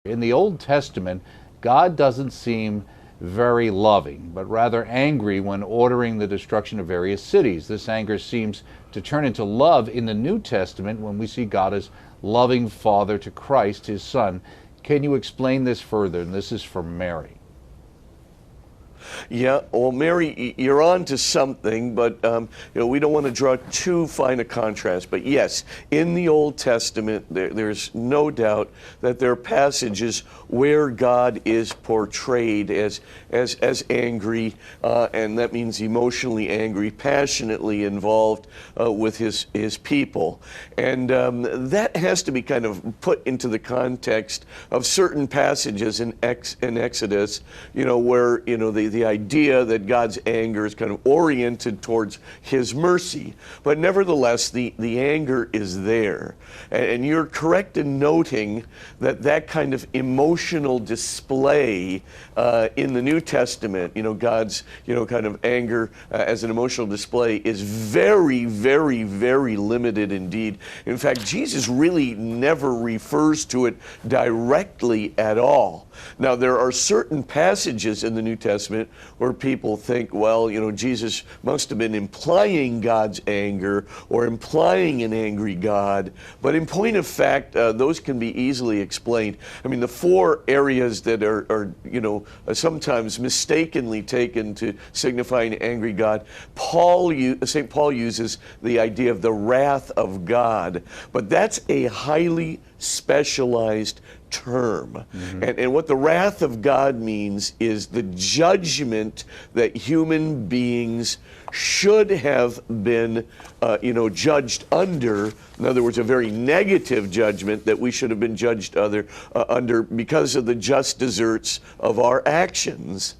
In the Old Testament, God doesn't seem very loving, but rather angry when ordering the destruction of various cities. This anger seems to turn into love in the New Testament when we see God as loving Father to Christ, his Son. Can you explain this further? And this is from Mary. Yeah, well, Mary, you're on to something, but we don't want to draw too fine a contrast. But yes, in the Old Testament, there's no doubt that there are passages where God is portrayed as angry, and that means emotionally angry, passionately involved with his people. And that has to be kind of put into the context of certain passages in Exodus, where, the idea that God's anger is kind of oriented towards his mercy. But nevertheless, the anger is there. And you're correct in noting that kind of emotional display in the New Testament, God's, kind of anger as an emotional display is very, very, very limited indeed. In fact, Jesus really never refers to it directly at all. Now, there are certain passages in the New Testament where people think, well, Jesus must have been implying God's anger or implying an angry God. But in point of fact, those can be easily explained. I mean, the four areas that are sometimes mistakenly taken to signify an angry God, St. Paul uses the idea of the wrath of God, but that's a highly specialized term. Mm-hmm. And what the wrath of God means is the judgment that human beings should have been, judged under. In other words, a very negative judgment that we should have been judged under because of the just deserts of our actions.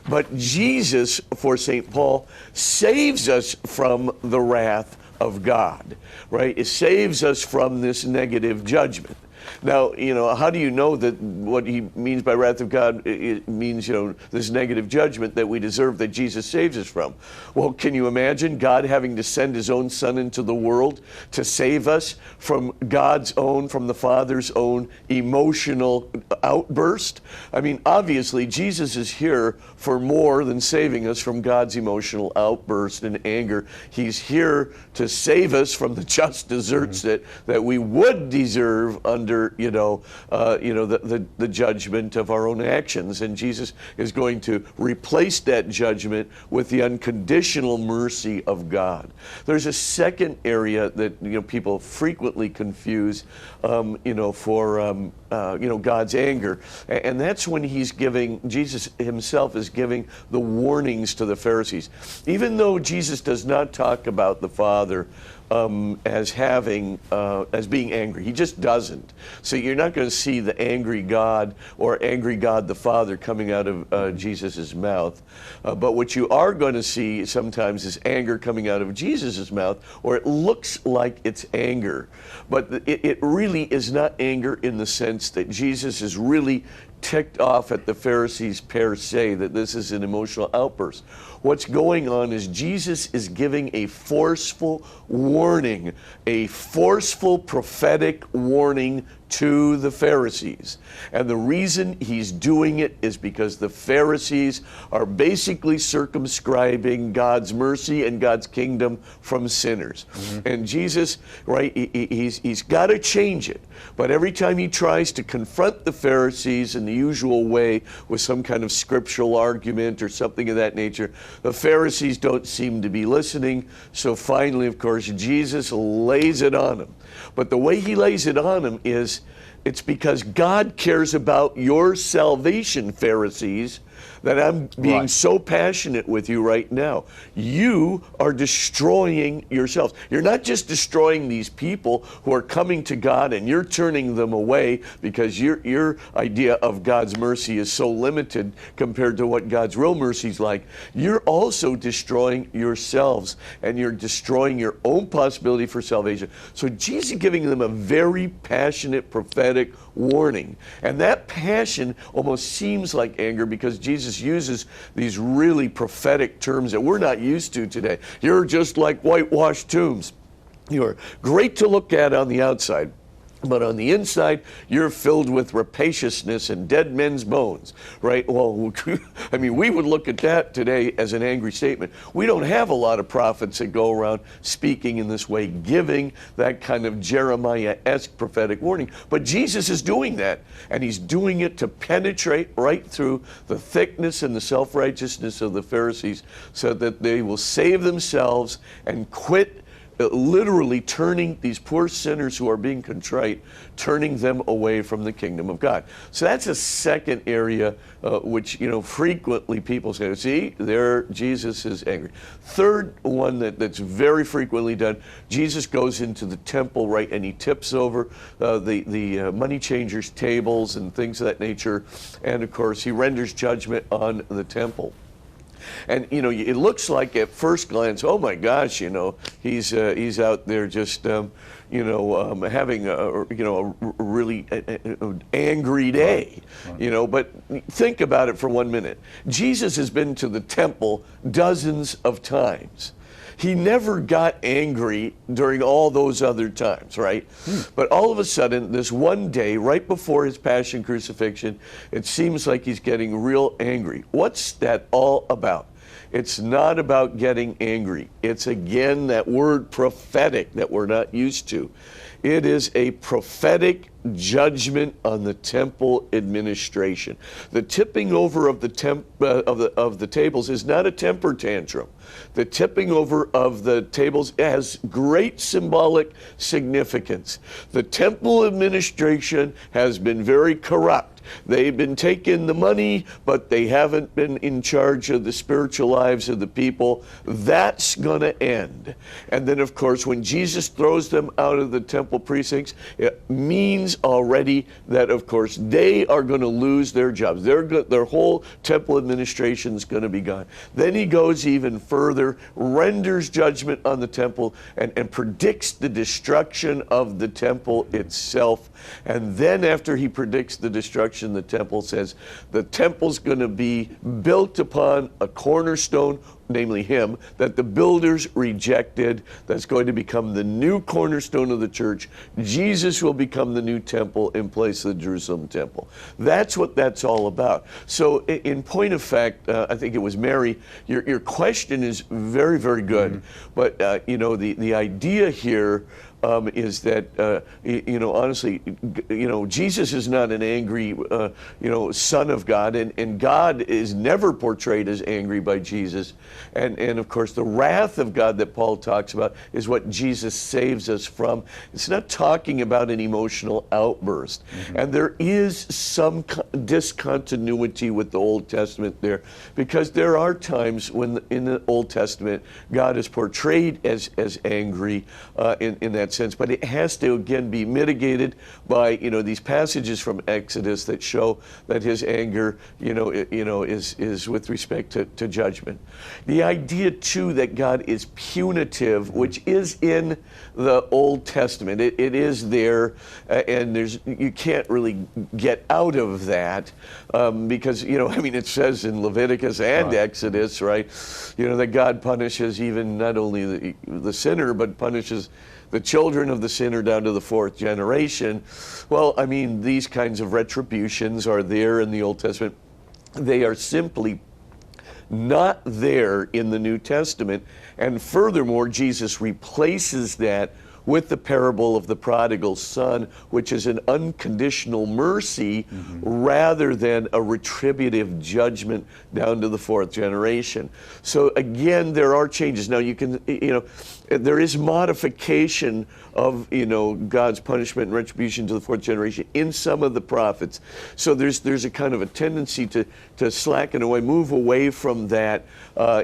But Jesus, for St. Paul, saves us from the wrath of God, right? It saves us from this negative judgment. Now, how do you know that what he means by wrath of God, it means, this negative judgment that we deserve that Jesus saves us from? Well, can you imagine God having to send his own Son into the world to save us from from the Father's own emotional outburst? I mean, obviously, Jesus is here for more than saving us from God's emotional outburst and anger. He's here to save us from the just deserts that we would deserve under the judgment of our own actions. And Jesus is going to replace that judgment with the unconditional mercy of God. There's a second area that people frequently confuse for God's anger, and that's when Jesus himself is giving the warnings to the Pharisees. Even though Jesus does not talk about the Father as being angry. He just doesn't. So you're not going to see the angry God or angry God the Father coming out of Jesus' mouth. But what you are going to see sometimes is anger coming out of Jesus' mouth, or it looks like it's anger. But it really is not anger in the sense that Jesus is really ticked off at the Pharisees per se, that this is an emotional outburst. What's going on is Jesus is giving a forceful warning, a forceful prophetic warning to the Pharisees. And the reason he's doing it is because the Pharisees are basically circumscribing God's mercy and God's kingdom from sinners. Mm-hmm. And Jesus, right, he's got to change it. But every time he tries to confront the Pharisees in the usual way with some kind of scriptural argument or something of that nature, the Pharisees don't seem to be listening. So finally, of course, Jesus lays it on them. But the way he lays it on them is, it's because God cares about your salvation, Pharisees, that I'm being so passionate with you right now. You are destroying yourselves. You're not just destroying these people who are coming to God and you're turning them away because your idea of God's mercy is so limited compared to what God's real mercy is like. You're also destroying yourselves, and you're destroying your own possibility for salvation. So Jesus is giving them a very passionate prophetic warning. And that passion almost seems like anger because Jesus uses these really prophetic terms that we're not used to today. You're just like whitewashed tombs. You're great to look at on the outside, But on the inside, you're filled with rapaciousness and dead men's bones, right? Well, I mean, we would look at that today as an angry statement. We don't have a lot of prophets that go around speaking in this way, giving that kind of Jeremiah-esque prophetic warning. But Jesus is doing that, and he's doing it to penetrate right through the thickness and the self-righteousness of the Pharisees so that they will save themselves and quit literally turning these poor sinners who are being contrite, turning them away from the kingdom of God. So that's a second area which, frequently people say, see, there Jesus is angry. Third one that's very frequently done, Jesus goes into the temple, right, and he tips over the money changers' tables and things of that nature. And of course, he renders judgment on the temple. And it looks like at first glance, oh my gosh, he's out there just having a really angry day, But think about it for 1 minute. Jesus has been to the temple dozens of times. He never got angry during all those other times, right? But all of a sudden, this one day, right before his passion crucifixion, it seems like he's getting real angry. What's that all about? It's not about getting angry. It's, again, that word prophetic that we're not used to. It is a prophetic judgment on the temple administration. The tipping over of the tables is not a temper tantrum. The tipping over of the tables has great symbolic significance. The temple administration has been very corrupt. They've been taking the money, but they haven't been in charge of the spiritual lives of the people. That's going to end. And then, of course, when Jesus throws them out of the temple precincts, it means already that, of course, they are going to lose their jobs. Their whole temple administration is going to be gone. Then he goes even further, renders judgment on the temple, and predicts the destruction of the temple itself. And then after he predicts the destruction, the temple says the temple's going to be built upon a cornerstone, namely him, that the builders rejected, that's going to become the new cornerstone of the church. Jesus will become the new temple in place of the Jerusalem temple. That's what that's all about. So in point of fact, I think it was Mary, your question is very, very good. But, the idea here is that, honestly, Jesus is not an angry, son of God, and God is never portrayed as angry by Jesus. And of course, the wrath of God that Paul talks about is what Jesus saves us from. It's not talking about an emotional outburst. And there is some discontinuity with the Old Testament there, because there are times when in the Old Testament, God is portrayed as angry in that sense, but it has to again be mitigated by these passages from Exodus that show that his anger is with respect to judgment. The idea too that God is punitive, which is in the Old Testament, it is there, and you can't really get out of that because it says in Leviticus and Exodus, right, that God punishes even not only the sinner but punishes the children of the sinner down to the fourth generation. Well, these kinds of retributions are there in the Old Testament. They are simply not there in the New Testament. And furthermore, Jesus replaces that with the parable of the prodigal son, which is an unconditional mercy rather than a retributive judgment down to the fourth generation. So again, there are changes. Now you can, there is modification of, God's punishment and retribution to the fourth generation in some of the prophets. So there's a kind of a tendency to slacken away, move away from that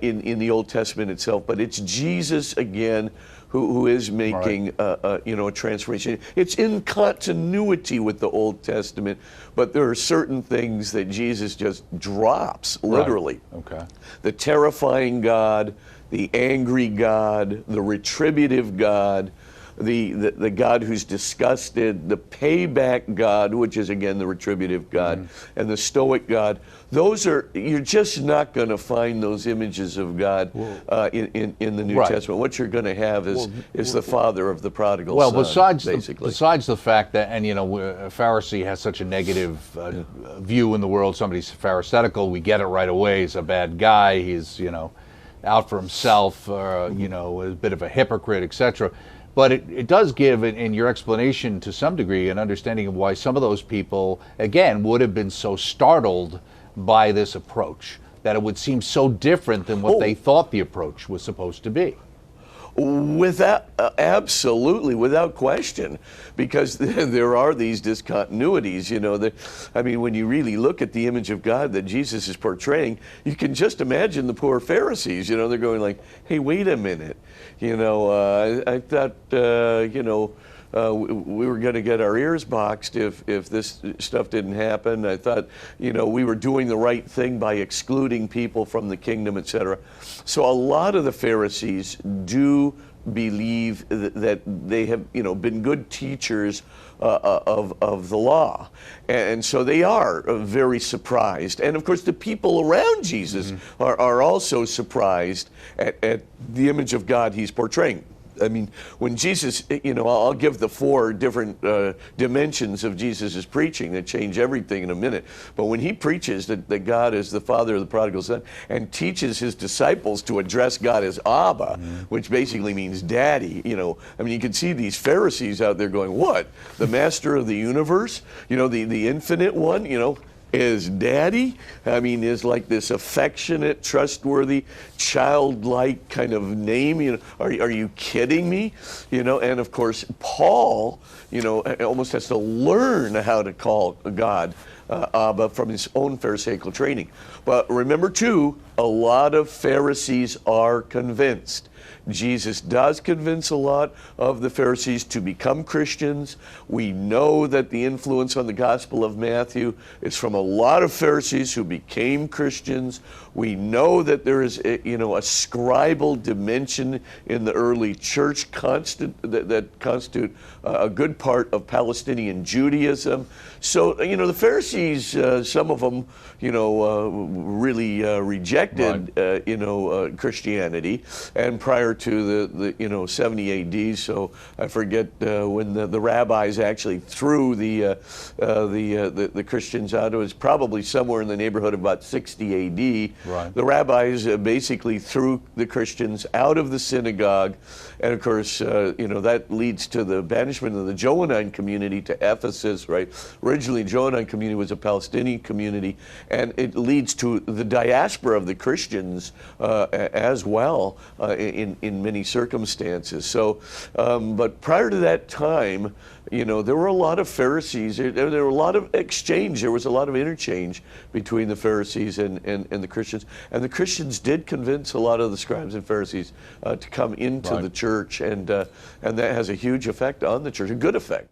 in the Old Testament itself. But it's Jesus again who is making a transformation. It's in continuity with the Old Testament, but there are certain things that Jesus just drops, literally. Okay. The terrifying God, the angry God, the retributive God, the God who's disgusted, the payback God, which is again the retributive God, and the stoic God. Those are, you're just not going to find those images of God in the New Testament. What you're going to have is the father of the prodigal son, besides the fact that, and a Pharisee has such a negative view in the world. Somebody's Pharisaical, we get it right away. He's a bad guy. He's out for himself, a bit of a hypocrite, etc. But it does give, in your explanation to some degree, an understanding of why some of those people, again, would have been so startled by this approach, that it would seem so different than what they thought the approach was supposed to be. Without, absolutely, without question, because there are these discontinuities, when you really look at the image of God that Jesus is portraying, you can just imagine the poor Pharisees, they're going like, hey, wait a minute, I thought, we were going to get our ears boxed if this stuff didn't happen. I thought, we were doing the right thing by excluding people from the kingdom, etc. So a lot of the Pharisees do believe that they have, been good teachers of the law. And so they are very surprised. And of course, the people around Jesus are also surprised at the image of God he's portraying. I mean, when Jesus, I'll give the 4 different dimensions of Jesus' preaching that change everything in a minute. But when he preaches that God is the father of the prodigal son and teaches his disciples to address God as Abba, which basically means daddy, you can see these Pharisees out there going, what? The master of the universe? The infinite one, is daddy? Is like this affectionate, trustworthy, childlike kind of name. Are you kidding me? And of course, Paul, almost has to learn how to call God Abba from his own Pharisaical training. But remember too, a lot of Pharisees are convinced. Jesus does convince a lot of the Pharisees to become Christians. We know that the influence on the Gospel of Matthew is from a lot of Pharisees who became Christians. We know that there is a scribal dimension in the early church that constitute a good part of Palestinian Judaism. So, the Pharisees, some of them, really rejected, Christianity, and prior to the 70 AD. So I forget when the rabbis actually threw the Christians out. It was probably somewhere in the neighborhood of about 60 AD. Right. The rabbis basically threw the Christians out of the synagogue, and of course, that leads to the banishment of the Johannine community to Ephesus. Right. Originally, Johannine community was a Palestinian community, and it leads to the diaspora of the Christians as well in many circumstances. So, but prior to that time, there were a lot of Pharisees. There were a lot of exchange. There was a lot of interchange between the Pharisees and the Christians. And the Christians did convince a lot of the scribes and Pharisees to come into the church, and that has a huge effect on the church, a good effect.